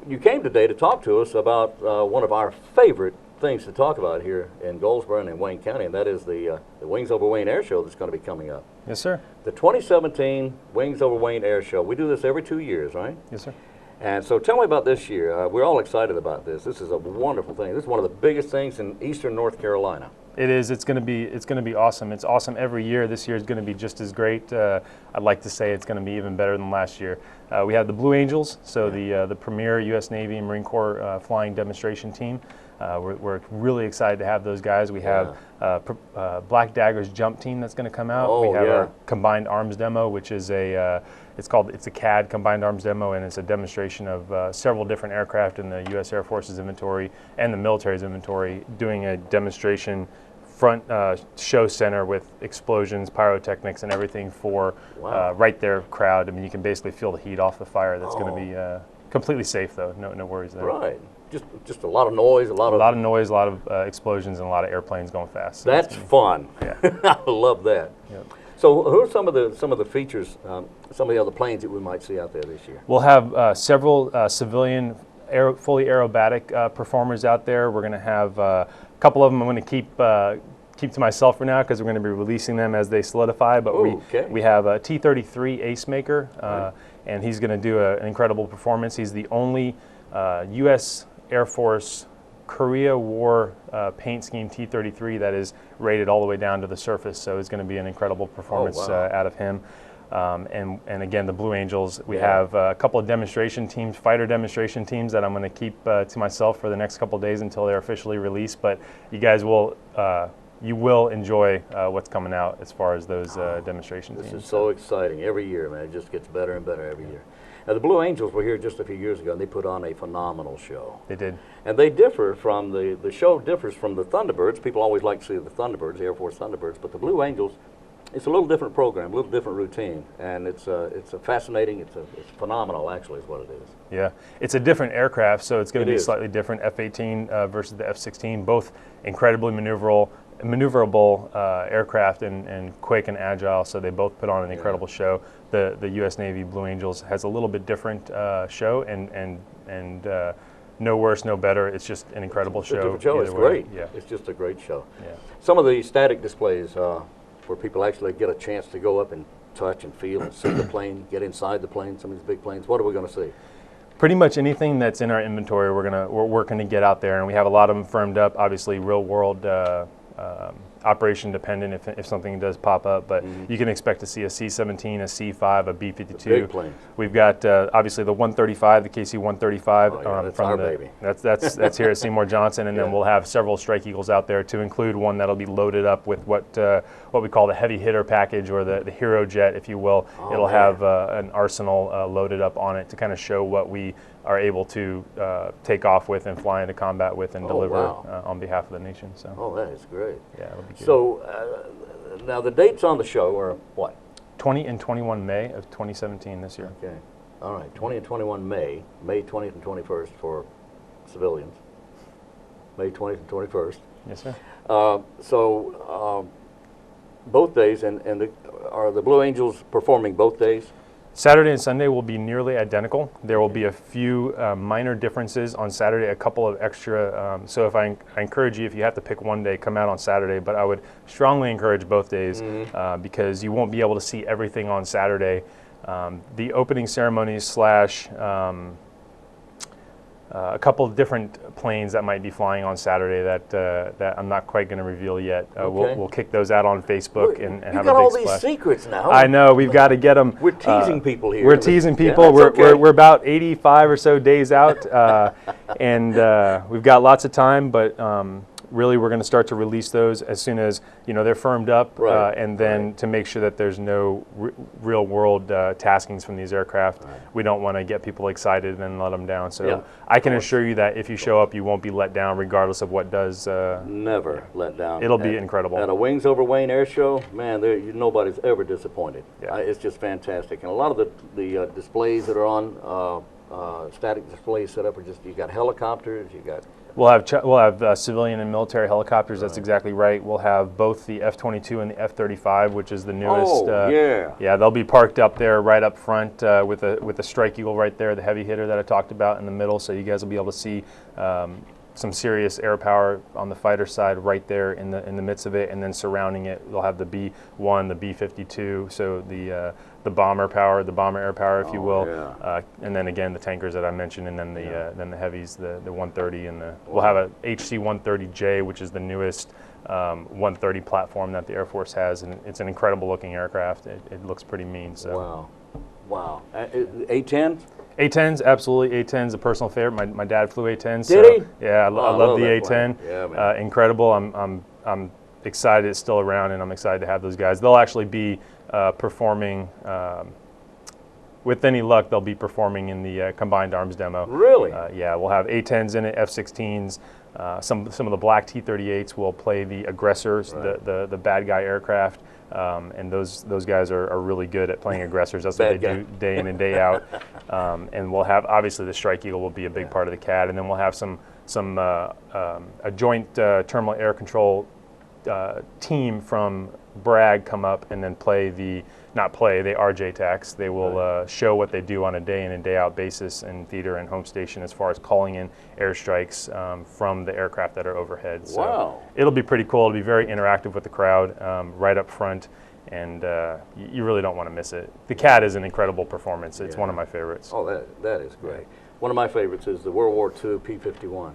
you came today to talk to us about one of our favorite things to talk about here in Goldsboro and in Wayne County, and that is the Wings Over Wayne Air Show that's going to be coming up. Yes, sir. The 2017 Wings Over Wayne Air Show. We do this every 2 years, right? Yes, sir. And so tell me about this year. We're all excited about this. This is a wonderful thing. This is one of the biggest things in eastern North Carolina. It is. It's going to be awesome. It's awesome every year. This year is going to be just as great. I'd like to say it's going to be even better than last year. We have the Blue Angels, so the premier U.S. Navy and Marine Corps flying demonstration team. We're really excited to have those guys. We have Black Dagger's jump team that's going to come out. We have our combined arms demo, which is it's a CAD combined arms demo, and it's a demonstration of several different aircraft in the U.S. Air Force's inventory and the military's inventory, doing a demonstration front show center with explosions, pyrotechnics, and everything for right there crowd. I mean, you can basically feel the heat off the fire. That's going to be completely safe, though. No worries there. Right. Just a lot of noise, a lot of noise, a lot of explosions, and a lot of airplanes going fast. So that's fun. Yeah. I love that. Yep. So, who are some of the features, some of the other planes that we might see out there this year? We'll have several civilian fully aerobatic performers out there. We're going to have a couple of them. I'm going to keep to myself for now because we're going to be releasing them as they solidify. But we have a T-33 Ace Maker, and he's going to do an incredible performance. He's the only U.S. Air Force Korea War paint scheme T-33 that is rated all the way down to the surface, so it's going to be an incredible performance out of him. And again, the Blue Angels, we have a couple of demonstration teams, fighter demonstration teams that I'm going to keep to myself for the next couple of days until they're officially released. But you guys will enjoy what's coming out as far as those demonstration teams. This is so exciting. Every year, man, it just gets better and better every year. Now, the Blue Angels were here just a few years ago, and they put on a phenomenal show. They did. And they differ from, the show differs from the Thunderbirds. People always like to see the Thunderbirds, the Air Force Thunderbirds, but the Blue Angels, it's a little different program, a little different routine, and it's a fascinating, it's phenomenal actually is what it is. Yeah, it's a different aircraft, so it's going to be slightly different. F-18 versus the F-16, both incredibly maneuverable aircraft and quick and agile, so they both put on an incredible show. The U.S. Navy Blue Angels has a little bit different show, and no worse, no better. It's just an incredible show. It's a different show. It's great. Yeah. It's just a great show. Yeah. Some of the static displays where people actually get a chance to go up and touch and feel and see the plane, get inside the plane, some of these big planes. What are we going to see? Pretty much anything that's in our inventory, we're working to get out there, and we have a lot of them firmed up. Obviously, real world operation dependent if something does pop up, but you can expect to see a C-17, a C-5, a B-52. Big planes. We've got obviously the 135, the KC-135. Oh, yeah, that's our baby. That's here at Seymour Johnson, and then we'll have several Strike Eagles out there to include one that'll be loaded up with what we call the heavy hitter package, or the hero jet, if you will. It'll have an arsenal loaded up on it to kind of show what we are able to take off with and fly into combat with and deliver on behalf of the nation. So. Oh, that is great. Yeah, it'll be good. So now the dates on the show are what? 20 and 21 May of 2017 this year. Okay. All right, 20 and 21 May 20th and 21st for civilians. May 20th and 21st. Yes, sir. So both days, and are the Blue Angels performing both days? Saturday and Sunday will be nearly identical. There will be a few minor differences on Saturday, a couple of extra. So if I encourage you, if you have to pick one day, come out on Saturday. But I would strongly encourage both days because you won't be able to see everything on Saturday. The opening ceremonies / a couple of different planes that might be flying on Saturday that I'm not quite going to reveal yet. We'll kick those out on Facebook and have a big splash. You've got all these secrets now. I know, we've got to get them. We're teasing people here. We're teasing people. Yeah, we're about 85 or so days out, and we've got lots of time, but really we're going to start to release those as soon as they're firmed up, and then to make sure that there's no real world taskings from these aircraft. We don't want to get people excited and then let them down. So I can assure you that if you show up, you won't be let down regardless of what does. Never let down. It'll be incredible. At a Wings Over Wayne air show, man, nobody's ever disappointed. Yeah. It's just fantastic. And a lot of the displays that are on, static displays set up are just, you got helicopters, you got... We'll have civilian and military helicopters. That's exactly right. We'll have both the F-22 and the F-35, which is the newest. Yeah, they'll be parked up there right up front with a Strike Eagle right there, the heavy hitter that I talked about in the middle. So you guys will be able to see some serious air power on the fighter side right there in the midst of it, and then surrounding it, they'll have the B-1, the B-52. So the bomber power, the bomber air power, if you will, and then again the tankers that I mentioned, and then the heavies, the 130, and we'll have a HC-130J, which is the newest 130 platform that the Air Force has, and it's an incredible looking aircraft. It looks pretty mean. So. Wow. A-10s? A-10s, absolutely. A-10's a personal favorite. My dad flew A-10s. Did he? Yeah, I love the A-10. Yeah, man. Incredible. I'm excited it's still around, and I'm excited to have those guys. They'll actually be performing, with any luck, they'll be performing in the Combined Arms demo. Really? Yeah, we'll have A-10s in it, F-16s. Some of the black T-38s will play the aggressors, the bad guy aircraft. And those guys are really good at playing aggressors. That's what they do day in and day out. And we'll have, obviously, the Strike Eagle will be a big part of the CAD, and then we'll have a joint terminal air control team from Bragg come up and then they RJTAX. They will show what they do on a day in and day out basis in theater and home station as far as calling in airstrikes from the aircraft that are overhead. So it'll be pretty cool. It'll be very interactive with the crowd right up front, and you really don't want to miss it. The CAD is an incredible performance. It's one of my favorites. Oh, that is great. One of my favorites is the World War II P-51.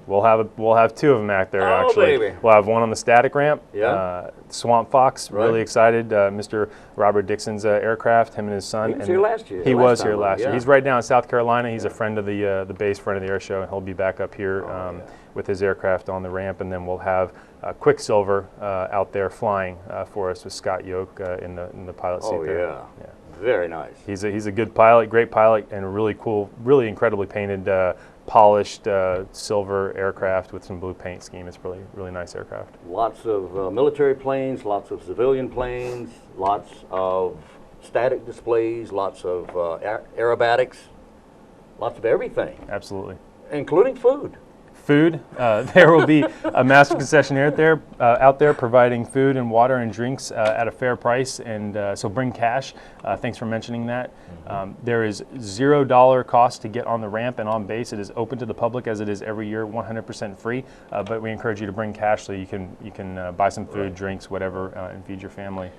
We'll have two of them out there, Oh, actually. baby. We'll have one on the static ramp. Yeah. Swamp Fox, Right. really excited. Mr. Robert Dixon's aircraft, him and his son. He was here last year. He last was time here around, last year. yeah. He's right now in South Carolina. He's a friend of the base, friend of the air show, and he'll be back up here with his aircraft on the ramp. And then we'll have Quicksilver out there flying for us with Scott Yoke in the pilot seat Oh, there. yeah. Very nice. He's a good pilot, great pilot, and a really cool, really incredibly painted, polished silver aircraft with some blue paint scheme. It's really nice aircraft. Lots of military planes, lots of civilian planes, lots of static displays, lots of aerobatics, lots of everything, Absolutely. including food. Food. There will be a master concessionaire out there providing food and water and drinks at a fair price, and so bring cash. Thanks for mentioning that. There is $0 cost to get on the ramp and on base. It is open to the public as it is every year, 100% free. But we encourage you to bring cash so you can buy some food, drinks, whatever, and feed your family.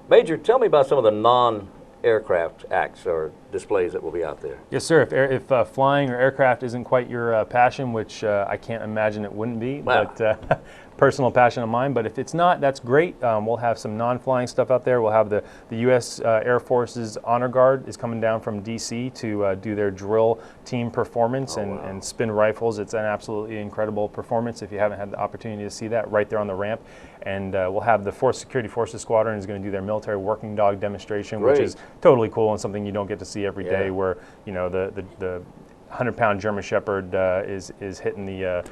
Major, tell me about some of the non-aircraft acts or displays that will be out there. Yes, sir. If flying or aircraft isn't quite your passion, which I can't imagine it wouldn't be, Wow. but personal passion of mine. But if it's not, that's great. We'll have some non-flying stuff out there. We'll have the U.S. Air Force's Honor Guard is coming down from D.C. to do their drill team performance and spin rifles. It's an absolutely incredible performance. If you haven't had the opportunity to see that, right there on the ramp. And we'll have the Security Forces Squadron is going to do their military working dog demonstration, which is totally cool and something you don't get to see every day. Where the 100-pound German Shepherd is hitting the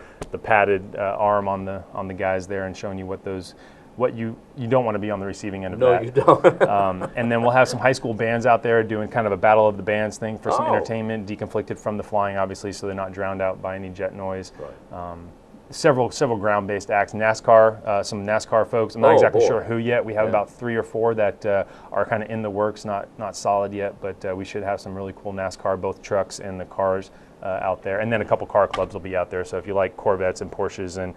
padded arm on the guys there and showing you what you don't want to be on the receiving end of that. No, you don't. And then we'll have some high school bands out there doing kind of a battle of the bands thing for some entertainment, deconflicted from the flying, obviously, so they're not drowned out by any jet noise. Right. Several ground-based acts. NASCAR, some NASCAR folks. I'm not exactly sure who yet. We have about 3 or 4 that are kind of in the works, not solid yet, but we should have some really cool NASCAR, both trucks and the cars out there. And then a couple car clubs will be out there. So if you like Corvettes and Porsches and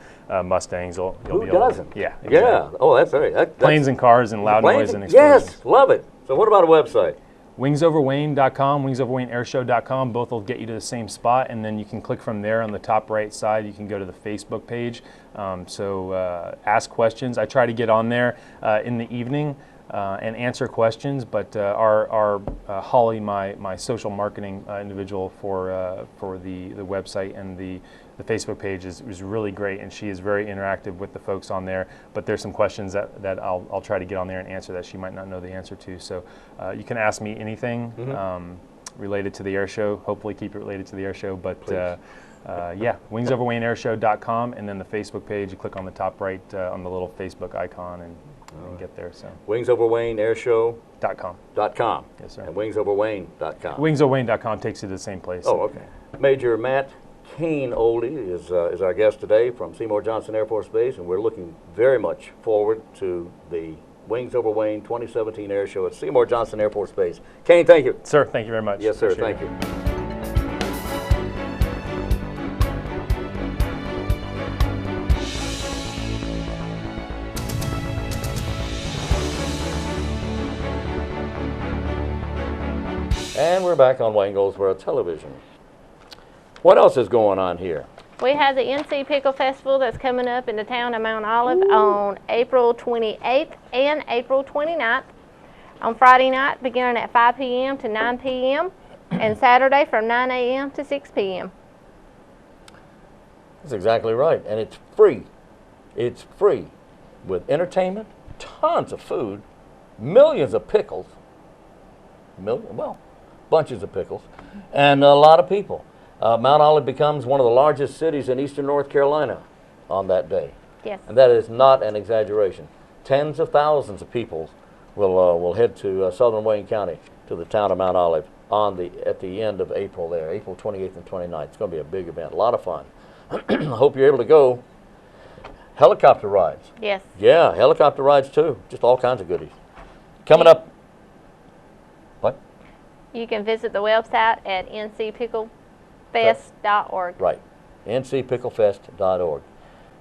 Mustangs, you'll Who be able doesn't? to. Yeah. Yeah. exactly. Oh, that's right. That's Planes and cars and loud planes noise and explosions. Yes, love it. So what about a website? WingsOverWayne.com, WingsOverWayneAirshow.com, both will get you to the same spot, and then you can click from there on the top right side. You can go to the Facebook page. So ask questions. I try to get on there in the evening and answer questions, but our Holly, my social marketing individual for the website and the Facebook page is really great, and she is very interactive with the folks on there. But there's some questions that I'll try to get on there and answer that she might not know the answer to. So you can ask me anything related to the air show. Hopefully keep it related to the air show. But WingsOverWayneAirshow.com, and then the Facebook page. You click on the top right on the little Facebook icon and get there. So WingsOverWayneAirshow.com. Yes, sir. And WingsOverWayne.com. WingsOverWayne.com takes you to the same place. Oh, okay. Major Matt Cain Olde is our guest today from Seymour Johnson Air Force Base, and we're looking very much forward to the Wings Over Wayne 2017 Air Show at Seymour Johnson Air Force Base. Cain, thank you. Sir, thank you very much. Yes, sir. Appreciate Thank it. you. And we're back on Wayne-Goldsboro Television. What else is going on here? We have the NC Pickle Festival that's coming up in the town of Mount Olive on April 28th and April 29th. On Friday night, beginning at 5 p.m. to 9 p.m. and Saturday from 9 a.m. to 6 p.m. That's exactly right, and it's free. It's free with entertainment, tons of food, millions of pickles, bunches of pickles, and a lot of people. Mount Olive becomes one of the largest cities in eastern North Carolina on that day. Yes. And that is not an exaggeration. Tens of thousands of people will head to southern Wayne County, to the town of Mount Olive at the end of April there, April 28th and 29th. It's going to be a big event, a lot of fun. I hope you're able to go. Helicopter rides. Yes. Yeah, helicopter rides too. Just all kinds of goodies. Coming up. What? You can visit the website at ncpicklefest.org. Right. ncpicklefest.org.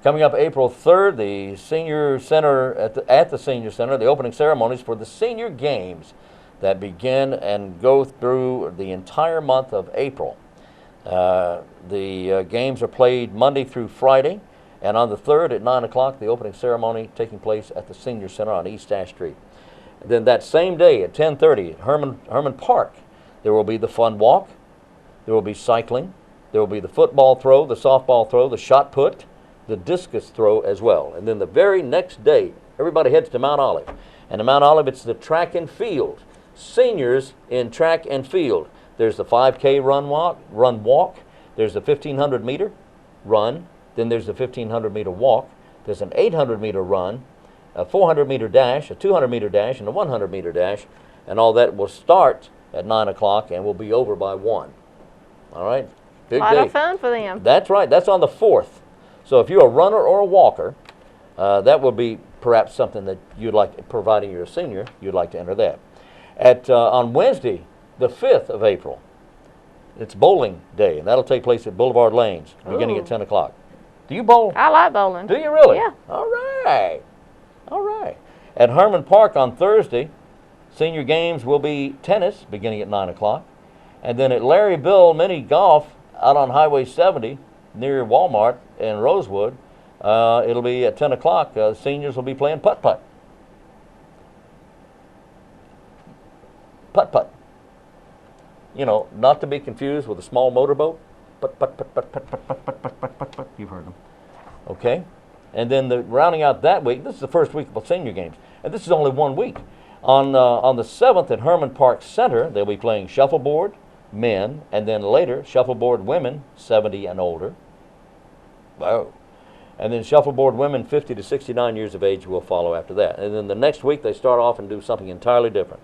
Coming up April 3rd, the Senior Center at the Senior Center, the opening ceremonies for the Senior Games that begin and go through the entire month of April. The games are played Monday through Friday, and on the 3rd at 9 o'clock, the opening ceremony taking place at the Senior Center on East Ash Street. And then that same day at 10:30 at Herman Park, there will be the fun walk, there will be cycling, there will be the football throw, the softball throw, the shot put, the discus throw as well. And then the very next day, everybody heads to Mount Olive. And in Mount Olive, it's the track and field. Seniors in track and field. There's the 5K run walk. There's the 1,500 meter run. Then there's the 1,500 meter walk. There's an 800 meter run, a 400 meter dash, a 200 meter dash, and a 100 meter dash. And all that will start at 9 o'clock and will be over by 1. All right? Big A lot day. of fun for them. That's right. That's on the 4th. So if you're a runner or a walker, that would be perhaps something that you'd like, providing you're a senior, you'd like to enter that. On Wednesday, the 5th of April, it's bowling day, and that'll take place at Boulevard Lanes, beginning at 10 o'clock. Do you bowl? I like bowling. Do you really? Yeah. All right. All right. At Herman Park on Thursday, senior games will be tennis, beginning at 9 o'clock. And then at Larry Bill Mini Golf out on Highway 70, near Walmart in Rosewood, it'll be at 10 o'clock. Seniors will be playing putt-putt. Putt-putt. You know, not to be confused with a small motorboat. Putt-putt-putt-putt-putt-putt-putt-putt-putt. You've heard them. Okay? And then rounding out that week, this is the first week of senior games, and this is only 1 week. On the 7th at Herman Park Center, they'll be playing shuffleboard, men, and then later shuffleboard women, 70 and older. Wow. And then shuffleboard women 50 to 69 years of age will follow after that. And then the next week they start off and do something entirely different.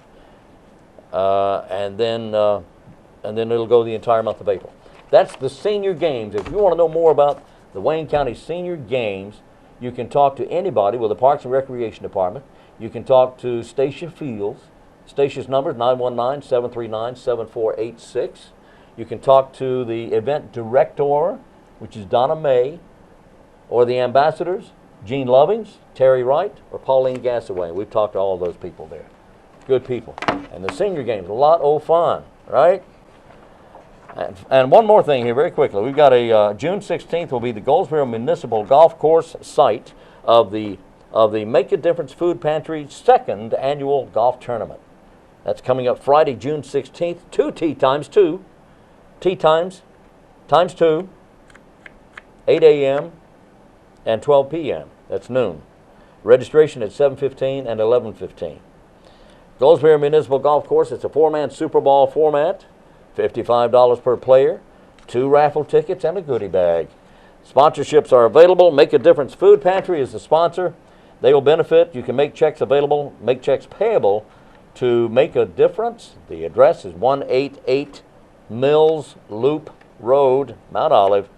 And then it'll go the entire month of April. That's the senior games. If you want to know more about the Wayne County Senior Games, you can talk to anybody with the Parks and Recreation Department. You can talk to Stacia Fields. Stacia's number is 919-739-7486. You can talk to the event director, which is Donna May, or the ambassadors, Gene Lovings, Terry Wright, or Pauline Gassaway. We've talked to all those people there. Good people. And the senior games, a lot of fun, right? And one more thing here very quickly. We've got a June 16th will be the Goldsboro Municipal Golf Course site of the Make a Difference Food Pantry's 2nd annual golf tournament. That's coming up Friday, June 16th, 2 tee times 2. Tee times 2, 8 a.m. and 12 p.m. That's noon. Registration at 7:15 and 11:15. Goldsboro Municipal Golf Course, it's a 4-man Super Ball format, $55 per player, 2 raffle tickets, and a goodie bag. Sponsorships are available. Make a Difference Food Pantry is the sponsor. They will benefit. You can make checks available, make checks payable to Make a Difference. The address is 188 Mills Loop Road, Mount Olive,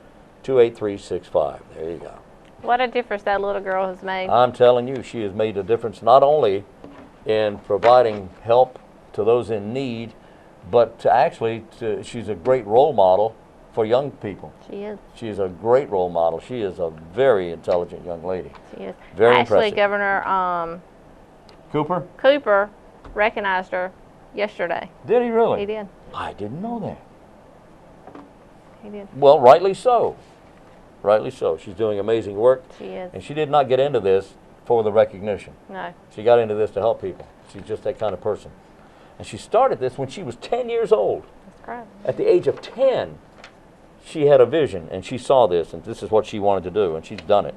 28365. There you go. What a difference that little girl has made. I'm telling you, she has made a difference not only in providing help to those in need, but she's a great role model for young people. She is. She's a great role model. She is a very intelligent young lady. She is. Very Actually, impressive. Governor Cooper recognized her yesterday. Did he really? He did. I didn't know that. He did. Well, rightly so. Rightly so. She's doing amazing work. She is. And she did not get into this for the recognition. No. She got into this to help people. She's just that kind of person. And she started this when she was 10 years old. That's correct. At the age of 10, she had a vision, and she saw this, and this is what she wanted to do, and she's done it.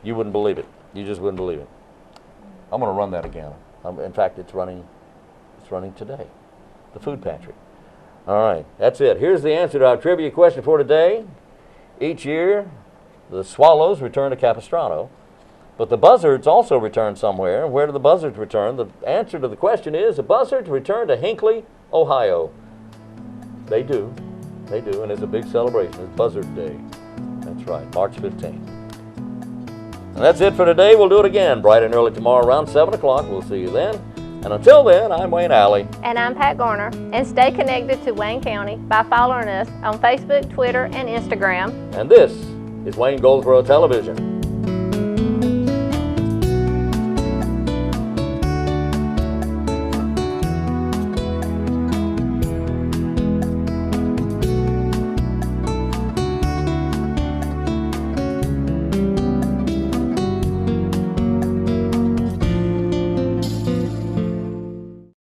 You wouldn't believe it. You just wouldn't believe it. I'm going to run that again. In fact, it's running today, the food pantry. All right, that's it. Here's the answer to our trivia question for today. Each year, the swallows return to Capistrano, but the buzzards also return somewhere. And where do the buzzards return? The answer to the question is the buzzards return to Hinckley, Ohio. They do. They do, and it's a big celebration. It's Buzzard Day. That's right, March 15th. And that's it for today. We'll do it again bright and early tomorrow around 7 o'clock. We'll see you then. And until then, I'm Wayne Alley. And I'm Pat Garner. And stay connected to Wayne County by following us on Facebook, Twitter, and Instagram. And this is Wayne-Goldsboro Television.